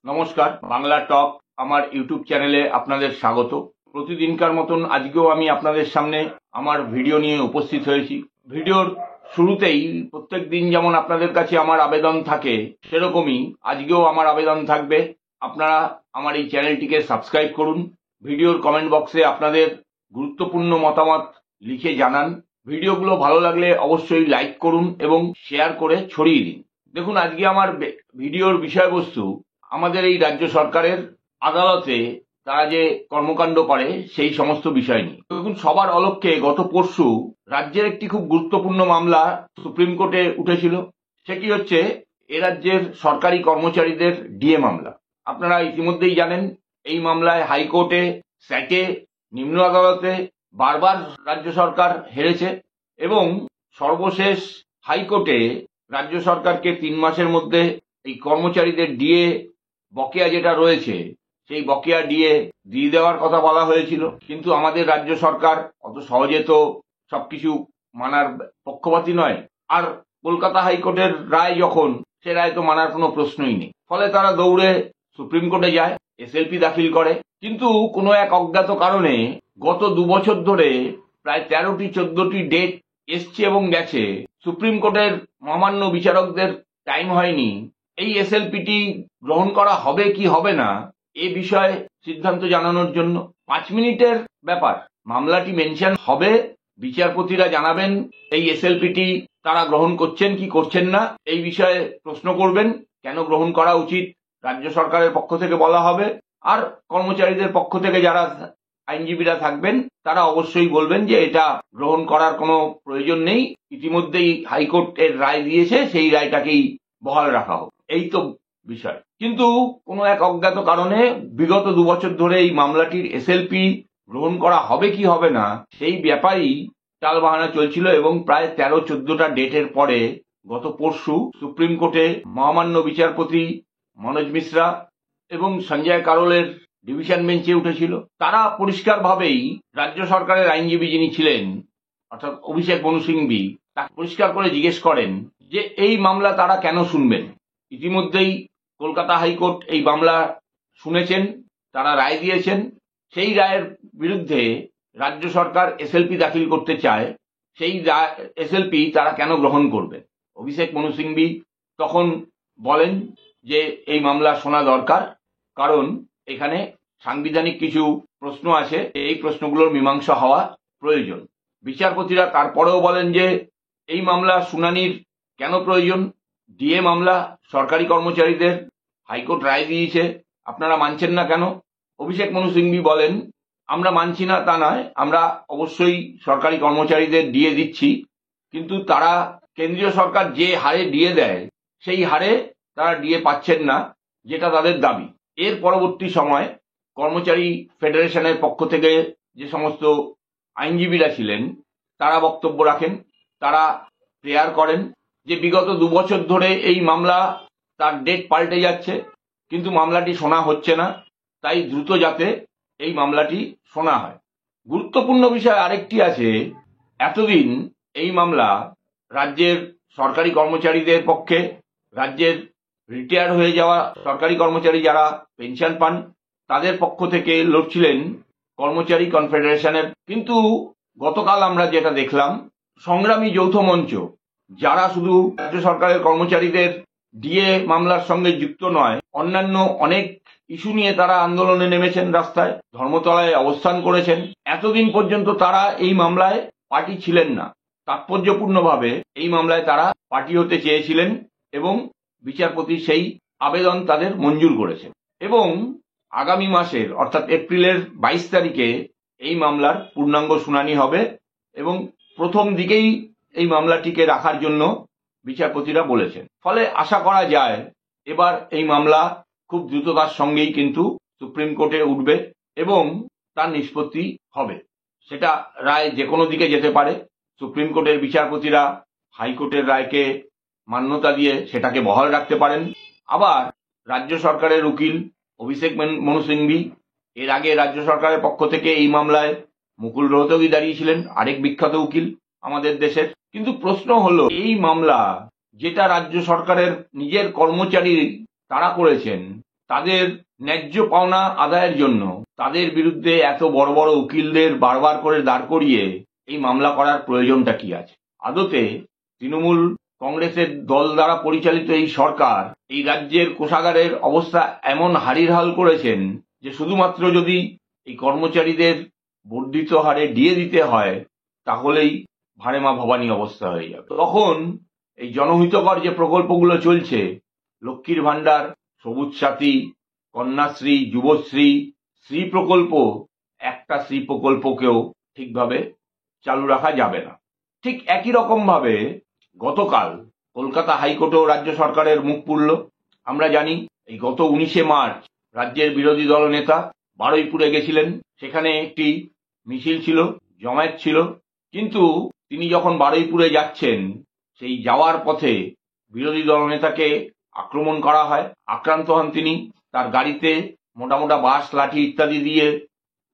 নমস্কার, বাংলা টক আমার ইউটিউব চ্যানেলে আপনাদের স্বাগত। প্রতিদিনকার মতন আজকেও আমি আপনাদের সামনে আমার ভিডিও নিয়ে উপস্থিত হয়েছি। ভিডিওর শুরুতেই প্রত্যেক দিন যেমন আপনাদের কাছে আমার আবেদন থাকে, সেরকমই আজকেও আমার আবেদন থাকবে। আপনারা আমার এই চ্যানেলটিকে সাবস্ক্রাইব করুন। ভিডিওর কমেন্ট বক্সে আপনাদের গুরুত্বপূর্ণ মতামত লিখে জানান। ভিডিওগুলো ভালো লাগলে অবশ্যই লাইক করুন এবং শেয়ার করে ছড়িয়ে দিন। দেখুন, আজকে আমার ভিডিওর বিষয়বস্তু আমাদের এই রাজ্য সরকারের আদালতে তারা যে কর্মকাণ্ড করে সেই সমস্ত বিষয় নিয়ে। দেখুন, সবার অলক্ষ্যে গত পরশু রাজ্যের একটি খুব গুরুত্বপূর্ণ মামলা সুপ্রিম কোর্টে উঠেছিল। সেটি হচ্ছে এ রাজ্যের সরকারি কর্মচারীদের ডিএ মামলা। আপনারা ইতিমধ্যেই জানেন, এই মামলায় হাইকোর্টে, স্যাটে, নিম্ন আদালতে বারবার রাজ্য সরকার হেরেছে এবং সর্বশেষ হাইকোর্টে রাজ্য সরকারকে 3 মাসের মধ্যে এই কর্মচারীদের ডিএ বকেয়া যেটা রয়েছে সেই বকেয়া ডিএ দিয়ে দেওয়ার কথা বলা হয়েছিল। কিন্তু আমাদের রাজ্য সরকার অত সহজে তো সবকিছু মানার পক্ষপাতী নয়। আর কলকাতা হাইকোর্টের রায় যখন, সে রায় তো মানার কোনো প্রশ্নই নেই। ফলে তারা দৌড়ে সুপ্রিম কোর্টে যায়, এসএলপি দাখিল করে। কিন্তু কোনো এক অজ্ঞাত কারণে গত 2 বছর ধরে প্রায় 13টি 14টি ডেট এসছে এবং গেছে। সুপ্রিম কোর্টের মহামান্য বিচারকদের টাইম হয়নি এই এসএলপিটি গ্রহণ করা হবে কি হবে না এ বিষয়ে সিদ্ধান্ত জানানোর জন্য। 5 মিনিটের ব্যাপার, মামলাটি মেনশন হবে, বিচারপতিরা জানাবেন এই এসএলপিটি তারা গ্রহণ করছেন কি করছেন না, এই বিষয়ে প্রশ্ন করবেন, কেন গ্রহণ করা উচিত রাজ্য সরকারের পক্ষ থেকে বলা হবে। আর কর্মচারীদের পক্ষ থেকে যারা আইনজীবীরা থাকবেন তারা অবশ্যই বলবেন যে এটা গ্রহণ করার কোনো প্রয়োজন নেই, ইতিমধ্যেই হাইকোর্টের রায় দিয়েছে, সেই রায়টাকেই বহাল রাখা হোক, এই তো বিষয়। কিন্তু কোনো এক অজ্ঞাত কারণে বিগত 2 বছর ধরে এই মামলাটির এসএলপি গ্রহণ করা হবে কি হবে না সেই ব্যাপারেই টালবাহানা চলছিল এবং প্রায় 13-14টা ডেটের পরে গত পরশু সুপ্রিম কোর্টে মহামান্য বিচারপতি মনোজ মিশ্রা এবং সঞ্জয় কারোলের ডিভিশন বেঞ্চে উঠেছিল। তারা পরিষ্কারভাবেই রাজ্য সরকারের আইনজীবী যিনি ছিলেন, অর্থাৎ অভিষেক মনু সিংভি, তাকে পরিষ্কার করে জিজ্ঞেস করেন যে এই মামলা তারা কেন শুনবেন। ইতিমধ্যেই কলকাতা হাইকোর্ট এই মামলা শুনেছেন, তারা রায় দিয়েছেন। সেই রায়ের বিরুদ্ধে রাজ্য সরকার এসএলপি দাখিল করতে চায়, সেই এসএলপি তারা কেন গ্রহণ করবে। অভিষেক মনু সিংভি তখন বলেন যে এই মামলা শোনা দরকার, কারণ এখানে সাংবিধানিক কিছু প্রশ্ন আছে, এই প্রশ্নগুলোর মীমাংসা হওয়া প্রয়োজন। বিচারপতিরা তারপরেও বলেন যে এই মামলা শুনানির কেন প্রয়োজন, ডিএ মামলা সরকারি কর্মচারীদের, হাইকোর্ট রায় দিয়েছে, আপনারা মানছেন না কেন। অভিষেক মনু সিংভি বলেন, আমরা মানছি না তা নয়, আমরা অবশ্যই সরকারি কর্মচারীদের ডিএ দিচ্ছি, কিন্তু তারা কেন্দ্রীয় সরকার যে হারে ডিএ দেয় সেই হারে তারা ডিএ পাচ্ছেন না, যেটা তাদের দাবি। এর পরবর্তী সময় কর্মচারী ফেডারেশনের পক্ষ থেকে যে সমস্ত আইনজীবীরা ছিলেন তারা বক্তব্য রাখেন, তারা প্রেয়ার করেন যে বিগত 2 বছর ধরে এই মামলা তার ডেট পাল্টে যাচ্ছে, কিন্তু মামলাটি শোনা হচ্ছে না, তাই দ্রুত যাতে এই মামলাটি শোনা হয়। গুরুত্বপূর্ণ বিষয় আরেকটি আছে, এতদিন এই মামলা রাজ্যের সরকারি কর্মচারীদের পক্ষে, রাজ্যের রিটায়ার হয়ে যাওয়া সরকারি কর্মচারী যারা পেনশন পান তাদের পক্ষ থেকে লড়ছিলেন কর্মচারী কনফেডারেশনের। কিন্তু গতকাল আমরা যেটা দেখলাম, সংগ্রামী যৌথ মঞ্চ, যারা শুধু রাজ্য সরকারের কর্মচারীদের ডিএ মামলার সঙ্গে যুক্ত নয়, অন্যান্য অনেক ইস্যু নিয়ে তারা আন্দোলনে নেমেছেন, রাস্তায় ধর্মতলায় অবস্থান করেছেন। এতদিন পর্যন্ত তারা এই মামলায় পার্টি ছিলেন না, তাৎপর্যপূর্ণভাবে এই মামলায় তারা পার্টি হতে চেয়েছিলেন এবং বিচারপতি সেই আবেদন তাদের মঞ্জুর করেছেন। এবং আগামী মাসের অর্থাৎ এপ্রিলের 22 তারিখে এই মামলার পূর্ণাঙ্গ শুনানি হবে এবং প্রথম দিকেই এই মামলাটিকে রাখার জন্য বিচারপতিরা বলেছেন। ফলে আশা করা যায় এবার এই মামলা খুব দ্রুততার সঙ্গেই কিন্তু সুপ্রিম কোর্টে উঠবে এবং তার নিষ্পত্তি হবে। সেটা রায় যে কোনো দিকে যেতে পারে। সুপ্রিম কোর্টের বিচারপতিরা হাইকোর্টের রায়কে মান্যতা দিয়ে সেটাকে বহাল রাখতে পারেন। আবার রাজ্য সরকারের উকিল অভিষেক মনু সিংভি, এর আগে রাজ্য সরকারের পক্ষ থেকে এই মামলায় মুকুল রোহতগি দাঁড়িয়েছিলেন, আরেক বিখ্যাত উকিল আমাদের দেশের। কিন্তু প্রশ্ন হলো, এই মামলা যেটা রাজ্য সরকারের নিজের কর্মচারী তারা করেছেন, তাদের ন্যায্য পাওনা আদায়ের জন্য তাদের বিরুদ্ধে এত বড় বড় উকিলদের বারবার করে দাঁড় করিয়ে এই মামলা করার প্রয়োজনটা কি আছে? আদতে তৃণমূল কংগ্রেসের দল দ্বারা পরিচালিত এই সরকার এই রাজ্যের কোষাগারের অবস্থা এমন হারিহাল করেছেন যে শুধুমাত্র যদি এই কর্মচারীদের বর্ধিত হারে ডিএ দিতে হয় তাহলেই ভারেমা ভবানী অবস্থা হয়ে যাবে। তখন এই জনহিতকর যে প্রকল্পগুলো চলছে, লক্ষ্মীর ভাণ্ডার, সবুজ সাথী, কন্যাশ্রী, যুবশ্রী, শ্রী প্রকল্প, একটা শ্রী প্রকল্পকেও ঠিকভাবে চালু রাখা যাবে না। ঠিক একই রকম ভাবে গতকাল কলকাতা হাইকোর্টেও রাজ্য সরকারের মুখ পুড়ল। আমরা জানি এই গত 19শে মার্চ রাজ্যের বিরোধী দল নেতা বারুইপুরে গেছিলেন, সেখানে একটি মিছিল ছিল, জমায়েত ছিল, কিন্তু তিনি যখন বারুইপুরে যাচ্ছেন সেই যাওয়ার পথে বিরোধী দল নেতাকে আক্রমণ করা হয়, আক্রান্ত হন তিনি, তার গাড়িতে মোটা মোটা বাঁশ, লাঠি ইত্যাদি দিয়ে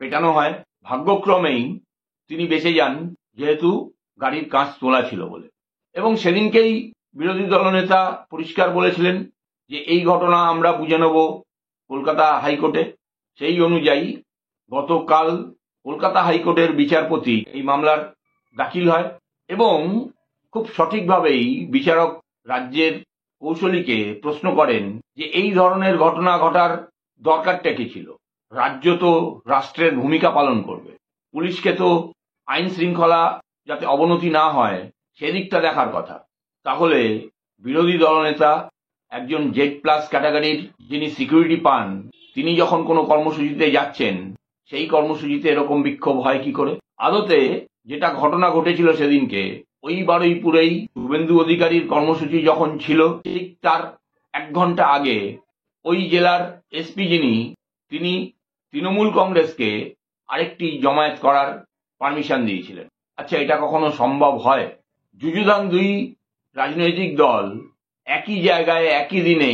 পেটানো হয়। ভাগ্যক্রমেই তিনি বেঁচে যান, যেহেতু গাড়ির কাঁচ তোলা ছিল বলে। এবং সেদিনকেই বিরোধী দলনেতা পরিষ্কার বলেছিলেন যে এই ঘটনা আমরা বুঝে নেব কলকাতা হাইকোর্টে। সেই অনুযায়ী গতকাল কলকাতা হাইকোর্টের বিচারপতি এই মামলার দাখিল হয় এবং খুব সঠিকভাবেই বিচারক রাজ্যের কৌশলীকে প্রশ্ন করেন যে এই ধরনের ঘটনা ঘটার দরকারটা কি ছিল? রাজ্য তো রাষ্ট্রের ভূমিকা পালন করবে, পুলিশকে তো আইন শৃঙ্খলা যাতে অবনতি না হয় সেদিকটা দেখার কথা। তাহলে বিরোধী দলনেতা একজন জেড প্লাস ক্যাটাগরির যিনি সিকিউরিটি পান, তিনি যখন কোনো কর্মসূচিতে যাচ্ছেন সেই কর্মসূচিতে এরকম বিক্ষোভ হয় কি করে? আদতে যেটা ঘটনা ঘটেছিল সেদিনকে, ওই বারুইপুরেই শুভেন্দু অধিকারীর কর্মসূচি যখন ছিল ঠিক তার 1 ঘন্টা আগে ওই জেলার এসপি তিনি তৃণমূল কংগ্রেসকে আরেকটি জমায়েত করার পারমিশন দিয়েছিলেন। আচ্ছা, এটা কখনো সম্ভব হয়? যুযুধান 2 রাজনৈতিক দল একই জায়গায় একই দিনে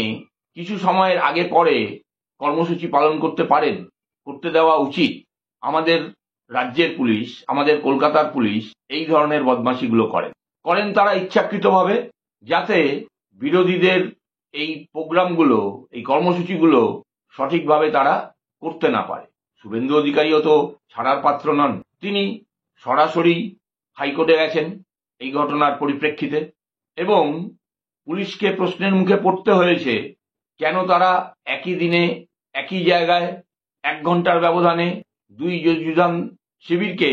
কিছু সময়ের আগে পরে কর্মসূচি পালন করতে পারেন? করতে দেওয়া উচিত। আমাদের রাজ্যের পুলিশ, আমাদের কলকাতার পুলিশ এই ধরনের বদমাশিগুলো করেন তারা ইচ্ছাকৃতভাবে, যাতে বিরোধীদের এই প্রোগ্রামগুলো, এই কর্মসূচিগুলো সঠিকভাবে তারা করতে না পারে। শুভেন্দু অধিকারীও তো ছাড়ার পাত্র নন। তিনি সরাসরি হাইকোর্টে গেছেন এই ঘটনার পরিপ্রেক্ষিতে এবং পুলিশকে প্রশ্নের মুখে পড়তে হয়েছে কেন তারা একই দিনে একই জায়গায় 1 ঘন্টার ব্যবধানে 2 যুযুধান শিবিরকে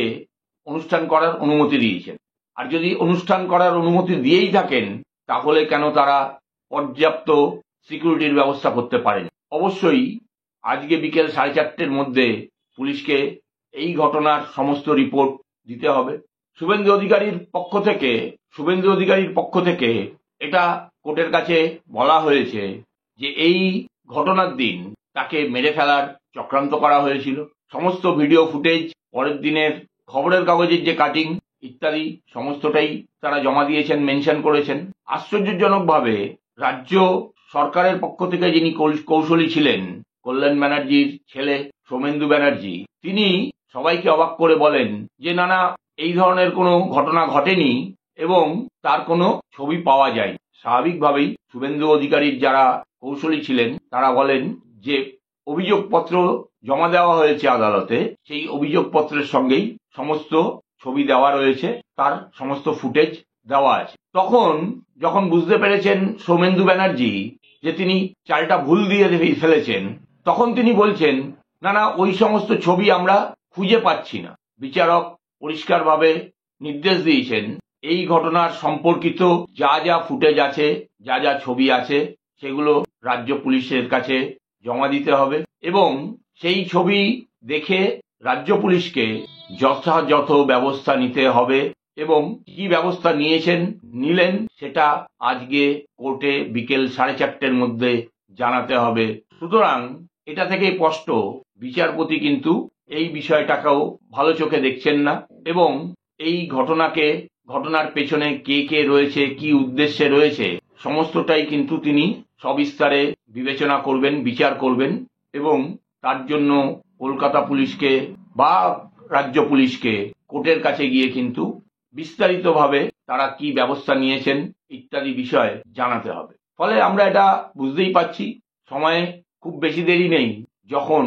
অনুষ্ঠান করার অনুমতি দিয়েছেন। আর যদি অনুষ্ঠান করার অনুমতি দিয়েই থাকেন তাহলে কেন তারা পর্যাপ্ত সিকিউরিটির ব্যবস্থা করতে পারেন? অবশ্যই আজকে বিকেল 4:30টার মধ্যে পুলিশকে এই ঘটনার সমস্ত রিপোর্ট দিতে হবে। শুভেন্দু অধিকারীর পক্ষ থেকে এটা কোর্টের কাছে বলা হয়েছে যে এই ঘটনার দিন তাকে মেরে ফেলার চক্রান্ত করা হয়েছিল। সমস্ত ভিডিও ফুটেজ, পরের দিনের খবরের কাগজের যে কাটিং ইত্যাদি সমস্তটাই তারা জমা দিয়েছেন, মেনশন করেছেন। আশ্চর্যজনকভাবে রাজ্য সরকারের পক্ষ থেকে যিনি কৌশলী ছিলেন, কল্যাণ ব্যানার্জির ছেলে সৌমেন্দু ব্যানার্জি, তিনি সবাইকে অবাক করে বলেন যে না, এই ধরনের কোনো ঘটনা ঘটেনি এবং তার কোনো ছবি পাওয়া যায়। স্বাভাবিকভাবেই শুভেন্দু অধিকারীর যারা কৌশলী ছিলেন তারা বলেন যে অভিযোগপত্র জমা দেওয়া হয়েছে আদালতে, সেই অভিযোগপত্রের সঙ্গেই সমস্ত ছবি দেওয়া রয়েছে, তার সমস্ত ফুটেজ দেওয়া আছে। তখন যখন বুঝতে পেরেছেন সৌমেন্দু ব্যানার্জি যে তিনি চালটা ভুল দিয়ে ফেলেছেন, তখন তিনি বলছেন না, ওই সমস্ত ছবি আমরা খুঁজে পাচ্ছি না। বিচারক পরিষ্কারভাবে নির্দেশ দিয়েছেন এই ঘটনার সম্পর্কিত যা যা ফুটেজ আছে, যা যা ছবি আছে, সেগুলো রাজ্য পুলিশের কাছে জমা দিতে হবে এবং সেই ছবি দেখে রাজ্য পুলিশকে যথাযথ ব্যবস্থা নিতে হবে এবং কি ব্যবস্থা নিলেন সেটা আজকে কোর্টে বিকেল 4:30টার মধ্যে জানাতে হবে। সুতরাং এটা থেকে স্পষ্ট বিচারপতি কিন্তু এই বিষয়টাকেও ভালো চোখে দেখছেন না এবং এই ঘটনার পেছনে কে কে রয়েছে, কি উদ্দেশ্যে রয়েছে, সমস্তটাই কিন্তু তিনি সবিস্তারে বিবেচনা করবেন, বিচার করবেন এবং তার জন্য কলকাতা পুলিশকে বা রাজ্য পুলিশকে কোর্টের কাছে গিয়ে কিন্তু বিস্তারিতভাবে তারা কি ব্যবস্থা নিয়েছেন ইত্যাদি বিষয় জানাতে হবে। ফলে আমরা এটা বুঝতেই পাচ্ছি সময়ে খুব বেশি দেরি নেই, যখন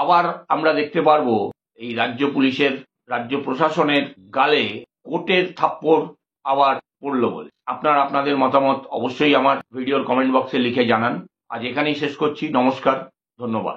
আবার আমরা দেখতে পারবো এই রাজ্য পুলিশের, রাজ্য প্রশাসনের গালে কোর্টের থাপ্পড় আবার পড়ল বলে। আপনারা আপনাদের মতামত অবশ্যই আমার ভিডিওর কমেন্ট বক্সে লিখে জানান। আজ এখানেই শেষ করছি। নমস্কার, ধন্যবাদ।